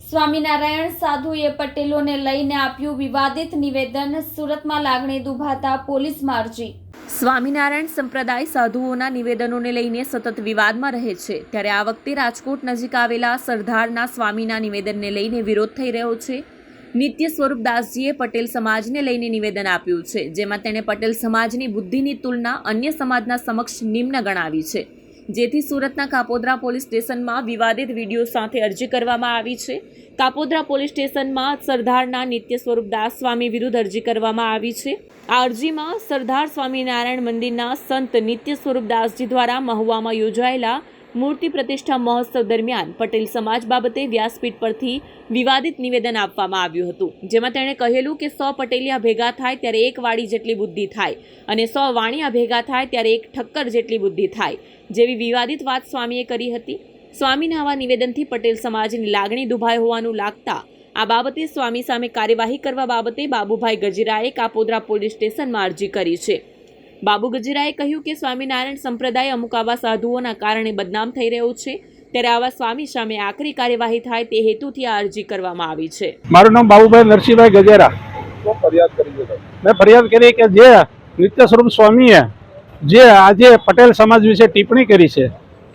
સ્વામિનારાયણ સાધુએ પટેલોને લઈને આપ્યું વિવાદિત નિવેદન। સુરતમાં લાગણી દુભાતા પોલીસમાં અરજી। સ્વામિનારાયણ સંપ્રદાય સાધુઓના નિવેદનોને લઈને સતત વિવાદમાં રહે છે, ત્યારે આ વખતે રાજકોટ નજીક આવેલા સરદારના સ્વામીના નિવેદનને લઈને વિરોધ થઈ રહ્યો છે। નિત્ય સ્વરૂપદાસજીએ પટેલ સમાજને લઈને નિવેદન આપ્યું છે, જેમાં તેણે પટેલ સમાજની બુદ્ધિની તુલના અન્ય સમાજના સમક્ષ નિમ્ન ગણાવી છે, જેથી સુરતના કાપોદ્રા પોલીસ સ્ટેશનમાં વિવાદિત વિડીયો સાથે અરજી કરવામાં આવી છે। કાપોદ્રા પોલીસ સ્ટેશનમાં સરદારના નિત્ય સ્વરૂપદાસ સ્વામી વિરુદ્ધ અરજી કરવામાં આવી છે। આ અરજીમાં સરદાર સ્વામિનારાયણ મંદિરના સંત નિત્ય સ્વરૂપદાસજી દ્વારા મહુવામાં યોજાયેલા મૂર્તિ પ્રતિષ્ઠા મહોત્સવ દરમિયાન પટેલ સમાજ બાબતે વ્યાસપીઠ પરથી વિવાદિત નિવેદન આપવામાં આવ્યું હતું, જેમાં તેણે કહેલું કે 100 પટેલિયા ભેગા થાય ત્યારે એક વાડી જેટલી બુદ્ધિ થાય અને 100 વાણિયા ભેગા થાય ત્યારે એક ઠક્કર જેટલી બુદ્ધિ થાય જેવી વિવાદિત વાત સ્વામીએ કરી હતી। સ્વામીના આવા નિવેદનથી પટેલ સમાજની લાગણી દુભાઈ હોવાનું લાગતા આ બાબતે સ્વામી સામે કાર્યવાહી કરવા બાબતે બાબુભાઈ ગજીરાએ કાપોદ્રા પોલીસ સ્ટેશનમાં અરજી કરી છે। બાબુ ગજીરાએ કહ્યું કે સ્વામિનારાયણ સંપ્રદાય અમુક આવા સાધુઓના કારણે બદનામ થઈ રહ્યો છે, ત્યારે આવા સ્વામી સામે આકરી કાર્યવાહી થાય તે હેતુથી આ અરજી કરવામાં આવી છે। મારું નામ બાબુભાઈ નરસિંહભાઈ ગજેરા। મેં ફરિયાદ કરી કે જે નિત્ય સ્વરૂપ સ્વામીએ જે આજે પટેલ સમાજ વિશે ટિપ્પણી કરી છે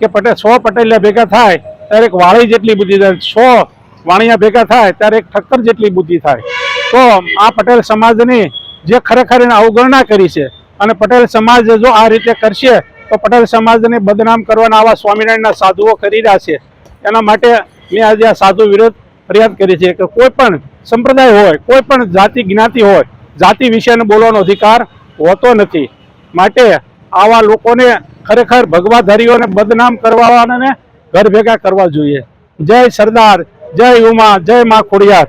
કે 100 પટેલિયા ભેગા થાય ત્યારે એક વાળી જેટલી બુદ્ધિ થાય, 100 વાણિયા ભેગા થાય ત્યારે એક ઠક્કર જેટલી બુદ્ધિ થાય, તો આ પટેલ સમાજની જે ખરેખર એને અવગણના કરી છે અને પટેલ સમાજ જો આ રીતે કરશે તો પટેલ સમાજને બદનામ કરવાના આવા સ્વામિનારાયણના સાધુઓ કરી રહ્યા છે। એના માટે મેં આજે આ સાધુ વિરુદ્ધ ફરિયાદ કરી છે કે કોઈ પણ સંપ્રદાય હોય, કોઈ પણ જાતિ જ્ઞાતિ હોય, જાતિ વિશેને બોલવાનો અધિકાર હોતો નથી। માટે આવા લોકોને ખરેખર ભગવાધારીઓને બદનામ કરવાને ઘર ભેગા કરવા જોઈએ। જય સરદાર, જય ઉમા, જય મા ખોડિયાર।